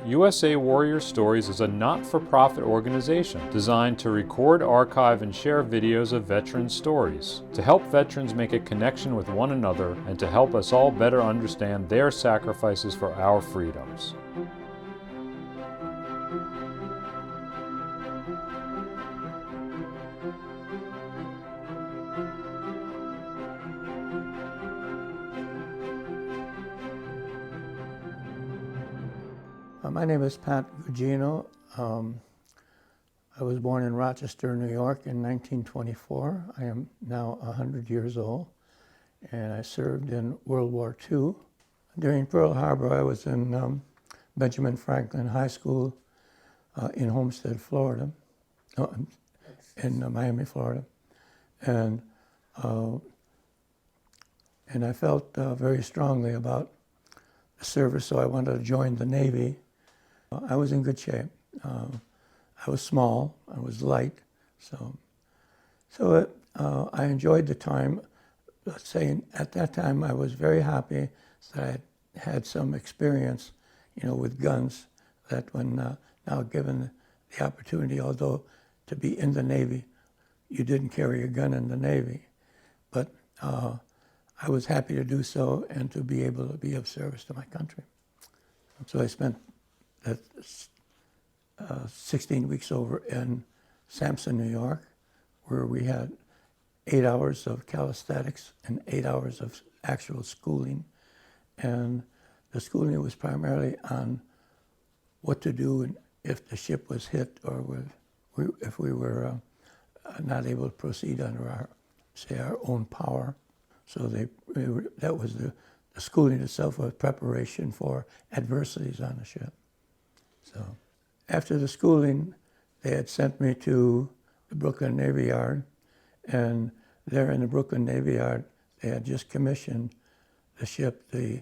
USA Warrior Stories is a not-for-profit organization designed to record, archive, and share videos of veteran stories, to help veterans make a connection with one another and to help us all better understand their sacrifices for our freedoms. My name is Pat Guggino. I was born in Rochester, New York in 1924. I am now 100 years old, and I served in World War II. During Pearl Harbor, I was in Benjamin Franklin High School in Homestead, Florida, in Miami, Florida. And I felt very strongly about the service, so I wanted to join the Navy. I was in good shape. I was small, I was light, so I enjoyed the time. Let's say at that time I was very happy that I had some experience, with guns. That when now given the opportunity, although to be in the Navy, you didn't carry a gun in the Navy, but I was happy to do so and to be able to be of service to my country. So I spent 16 weeks over in Sampson, New York, where we had 8 hours of calisthenics and 8 hours of actual schooling. And the schooling was primarily on what to do if the ship was hit or if we were not able to proceed under our own power. So that was the schooling itself was preparation for adversities on the ship. So after the schooling, they had sent me to the Brooklyn Navy Yard, and there in the Brooklyn Navy Yard, they had just commissioned the ship, the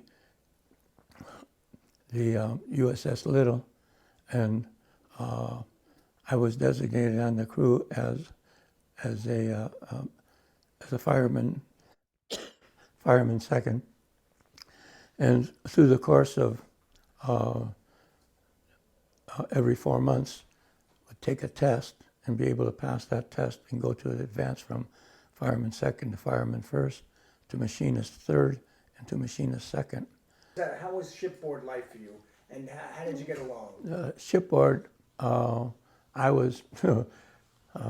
USS Liddle, and I was designated on the crew as a fireman second, and through the course of every 4 months, would take a test and be able to pass that test and go to the advance from fireman second to fireman first to machinist third and to machinist second. How was shipboard life for you, and how did you get along? Shipboard, I was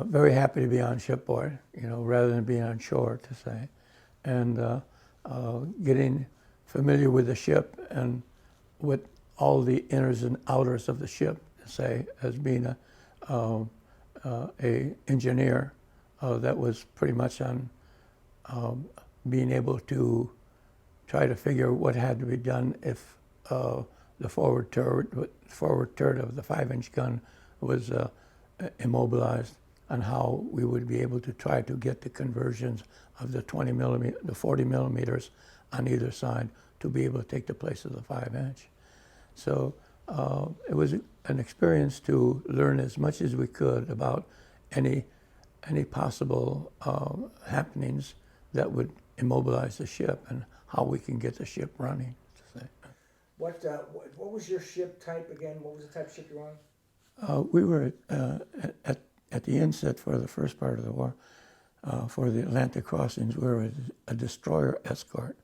very happy to be on shipboard, rather than being on shore, to say, and getting familiar with the ship and what all the inners and outers of the ship, say, as being a engineer that was pretty much on being able to try to figure what had to be done if the forward turret of the 5-inch gun was immobilized, and how we would be able to try to get the conversions of the 40 millimeters on either side to be able to take the place of the 5-inch. So it was an experience to learn as much as we could about any possible happenings that would immobilize the ship and how we can get the ship running. To say. What was your ship type again? What was the type of ship you were on? We were at the inset for the first part of the war, for the Atlantic crossings. We were a destroyer escort.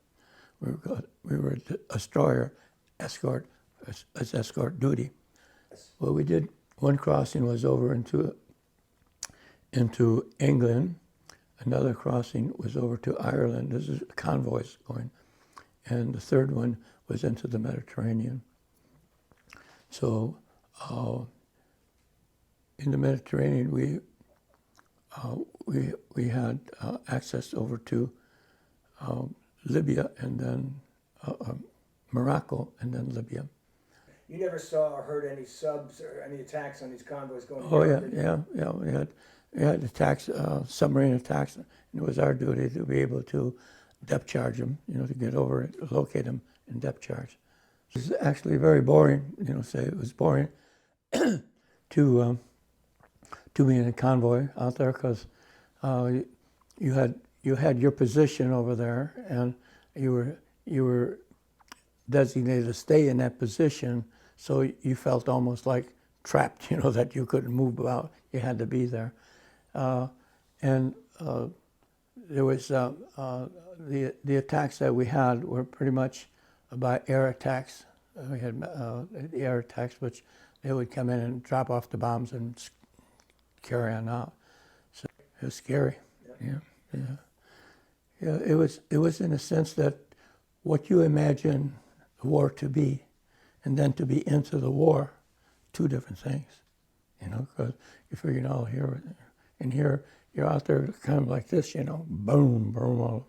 We were a destroyer escort as escort duty. Well, we did one crossing was over into England. Another crossing was over to Ireland. This is convoys going, and the third one was into the Mediterranean. So in the Mediterranean, we had access over to Libya and then Morocco and then Libya. You never saw or heard any subs or any attacks on these convoys going? Oh yeah. We had attacks, submarine attacks, and it was our duty to be able to depth charge them, to get over it, locate them, and depth charge. It was actually very boring, say it was boring to be in a convoy out there, because you had your position over there, and you were designated to stay in that position So you felt almost like trapped, that you couldn't move about. You had to be there. And there was the attacks that we had were pretty much by air attacks. We had the air attacks, which they would come in and drop off the bombs and carry on out. So it was scary. Yeah. It was in a sense that what you imagine the war to be, and then to be into the war, two different things. Because you figure, here and here, you're out there kind of like this, boom, boom, all.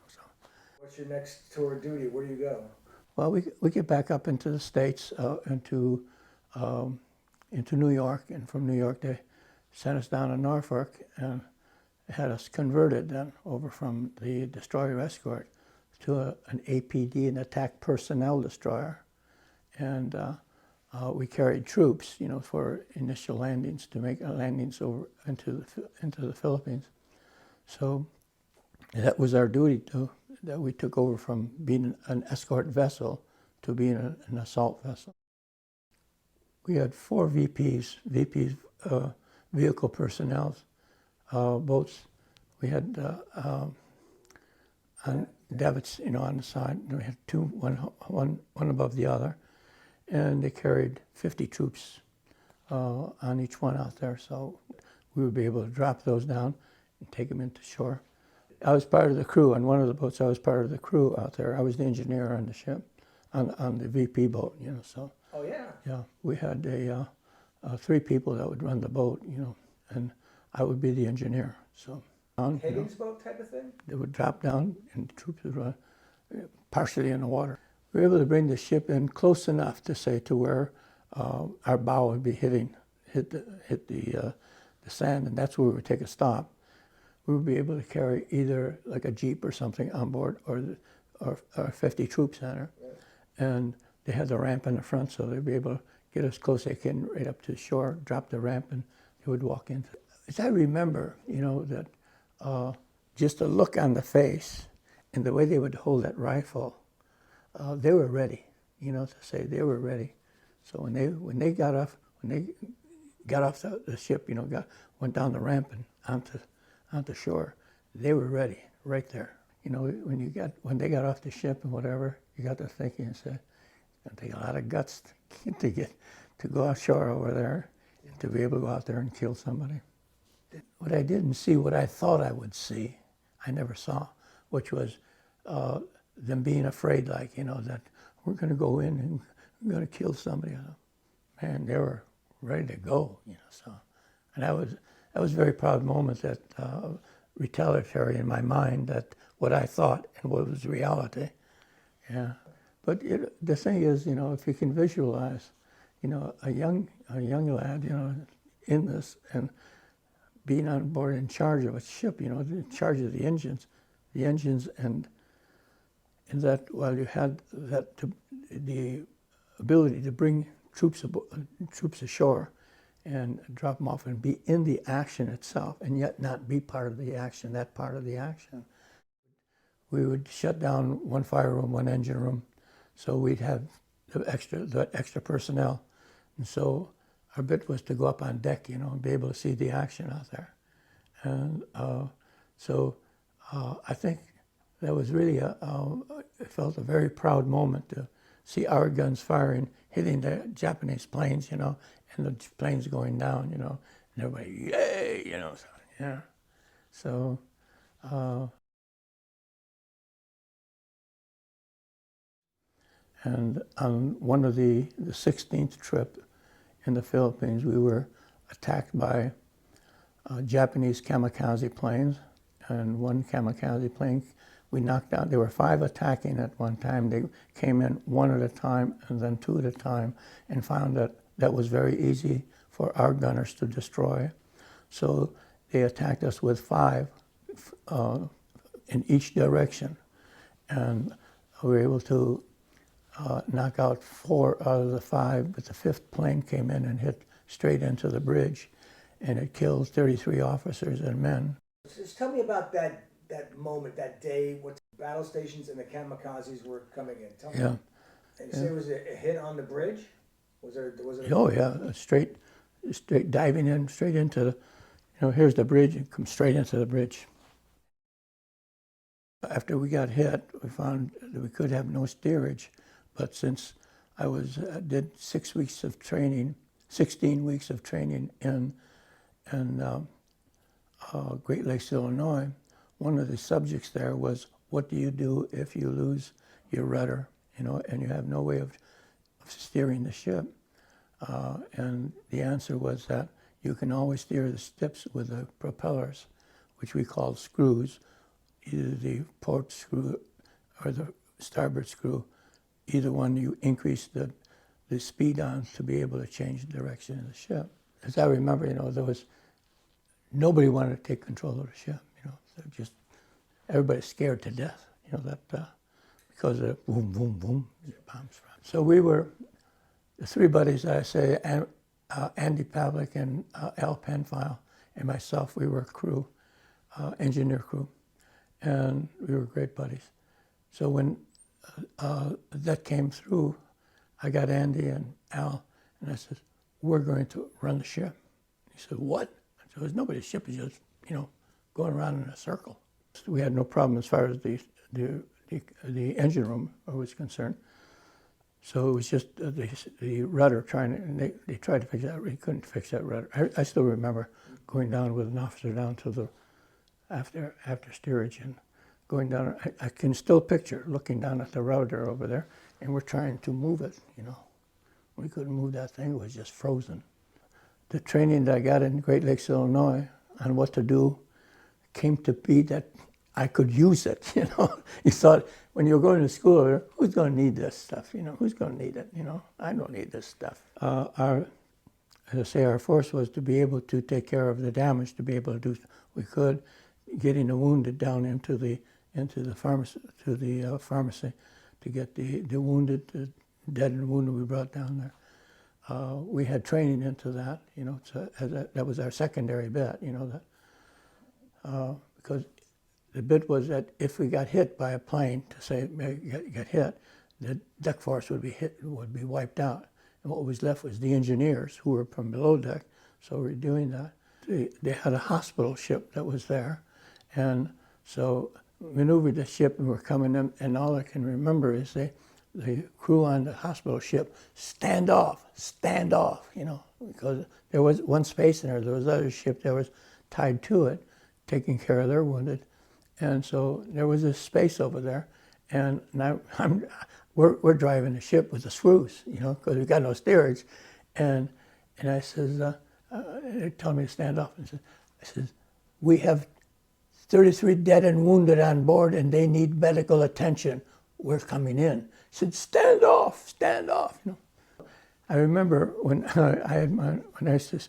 So. What's your next tour of duty? Where do you go? Well, we get back up into the States, into New York, and from New York they sent us down to Norfolk and had us converted then over from the destroyer escort to an APD, an attack personnel destroyer, and we carried troops, for initial landings, to make landings over into the Philippines. So that was our duty that we took over from being an escort vessel to being an assault vessel. We had 4 VPs, vehicle personnel boats. We had davits, on the side. We had 2, one above the other, and they carried 50 troops on each one out there. So we would be able to drop those down and take them into shore. I was part of the crew on one of the boats. I was part of the crew out there. I was the engineer on the ship, on the VP boat. So. Oh yeah. Yeah, we had 3 people that would run the boat. And I would be the engineer. So. Higgins boat type of thing? They would drop down and the troops would run partially in the water. We were able to bring the ship in close enough to say to where our bow would be hit the sand, and that's where we would take a stop. We would be able to carry either like a Jeep or something on board or 50 troops on her. Right. And they had the ramp in the front, so they'd be able to get as close as they can right up to the shore, drop the ramp, and they would walk in. As I remember, that just the look on the face and the way they would hold that rifle, they were ready, to say they were ready. So when they got off the ship, went down the ramp and onto shore, they were ready right there. When they got off the ship and whatever, you got to thinking and said, it's going to take a lot of guts to go offshore over there and to be able to go out there and kill somebody. What I didn't see, what I thought I would see, I never saw, which was them being afraid, that we're going to go in and we're going to kill somebody. Man, they were ready to go, So, and that was a very proud moment, that retaliatory in my mind, that what I thought and what was reality. Yeah, but the thing is, if you can visualize, a young lad, in this and being on board in charge of a ship, in charge of the engines, and that while you had the ability to bring troops ashore and drop them off and be in the action itself, and yet not be part of the action, that part of the action. We would shut down one fire room, one engine room, so we'd have the extra personnel, and so our bit was to go up on deck, and be able to see the action out there. And so I think that was really I felt a very proud moment to see our guns firing, hitting the Japanese planes, and the planes going down, and everybody, yay, so, yeah. So, and on one of the 16th trip in the Philippines, we were attacked by Japanese Kamikaze planes, and one Kamikaze plane we knocked out. There were 5 attacking at one time. They came in 1 at a time and then 2 at a time, and found that was very easy for our gunners to destroy. So they attacked us with 5 in each direction, and we were able to knock out 4 out of the 5, but the 5th plane came in and hit straight into the bridge, and it killed 33 officers and men. Just tell me about that moment, that day, what battle stations and the kamikazes were coming in. Tell me. Yeah. And you say it was a hit on the bridge? Was it? Oh yeah, straight diving in, straight into the, here's the bridge, and come straight into the bridge. After we got hit, we found that we could have no steerage, but since I did 6 weeks of training, 16 weeks of training in Great Lakes, Illinois, one of the subjects there was, what do you do if you lose your rudder, and you have no way of steering the ship? And the answer was that you can always steer the ships with the propellers, which we call screws, either the port screw or the starboard screw. Either one, you increase the speed on to be able to change the direction of the ship. As I remember, nobody wanted to take control of the ship. Everybody's scared to death. Because of the boom, boom, boom, bombs. So we were, the three buddies I say, Andy Pavlik and Al Penfile and myself, we were crew, engineer crew, and we were great buddies. So when that came through, I got Andy and Al, and I said, we're going to run the ship. He said, what? I said, there's nobody's ship is just, going around in a circle. So we had no problem as far as the engine room was concerned. So it was just the rudder and they tried to fix that. They couldn't fix that rudder. I still remember going down with an officer down to the after steerage and going down. I can still picture looking down at the rudder over there, and we're trying to move it. We couldn't move that thing. It was just frozen. The training that I got in Great Lakes, Illinois, on what to do came to be that I could use it. You thought when you were going to school, who's going to need this stuff? Who's going to need it? I don't need this stuff. As I say, our force was to be able to take care of the damage, to be able to do we could, getting the wounded down into the pharmacy to get the wounded, the dead and wounded we brought down there. We had training into that. That was our secondary bit. Because the bit was that if we got hit by a plane, to say get hit, the deck force would be wiped out, and what was left was the engineers who were from below deck. So we were doing that. They had a hospital ship that was there, and so maneuvered the ship and we're coming in, and all I can remember is the crew on the hospital ship, stand off, because there was one space in there. There was other ship that was tied to it, taking care of their wounded. And so there was this space over there, and now we're driving the ship with the screws, because we got no steerage. And I says, they told me to stand off. And I says, we have 33 dead and wounded on board, and they need medical attention. We're coming in. He said, stand off. I remember when I used to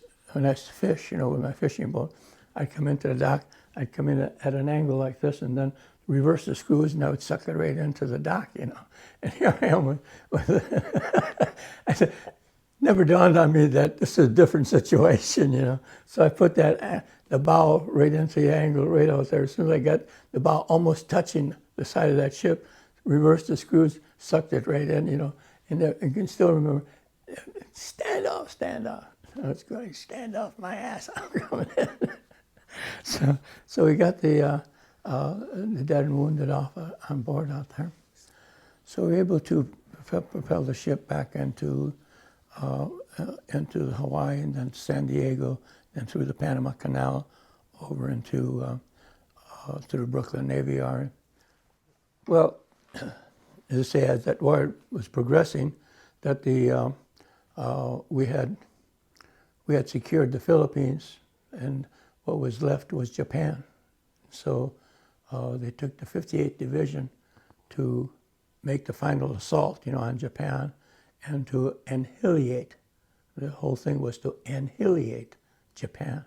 fish, with my fishing boat, I'd come into the dock. I'd come in at an angle like this and then reverse the screws, and I would suck it right into the dock, And here I am I said, never dawned on me that this is a different situation, So I put the bow right into the angle right out there. As soon as I got the bow almost touching the side of that ship, reversed the screws, sucked it right in, And I can still remember, stand off. I was going, stand off my ass, I'm coming in. So we got the dead and wounded off on board out there. So we were able to propel the ship back into Hawaii, and then San Diego, then through the Panama Canal over into to the Brooklyn Navy Yard. Well, as I say, as that war was progressing, that we had secured the Philippines, and what was left was Japan. So they took the 58th Division to make the final assault, on Japan, and to annihilate. The whole thing was to annihilate Japan.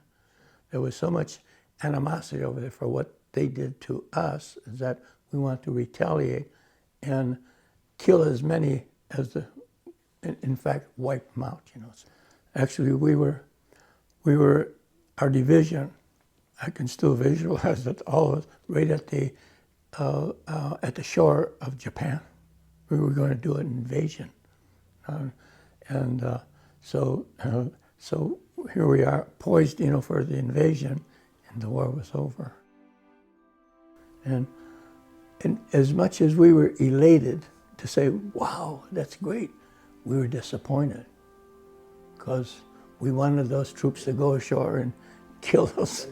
There was so much animosity over there for what they did to us that we want to retaliate and kill as many as in fact, wipe them out. Actually, we were. Our division, I can still visualize it, all of us, right at the shore of Japan. We were going to do an invasion. And so here we are, poised, for the invasion, and the war was over. And as much as we were elated to say, wow, that's great, we were disappointed because we wanted those troops to go ashore and kill those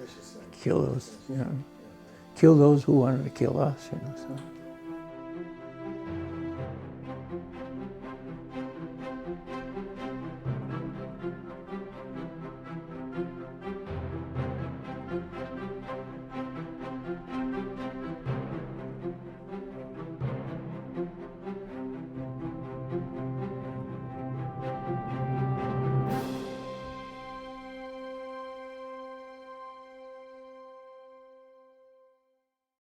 who wanted to kill us, so.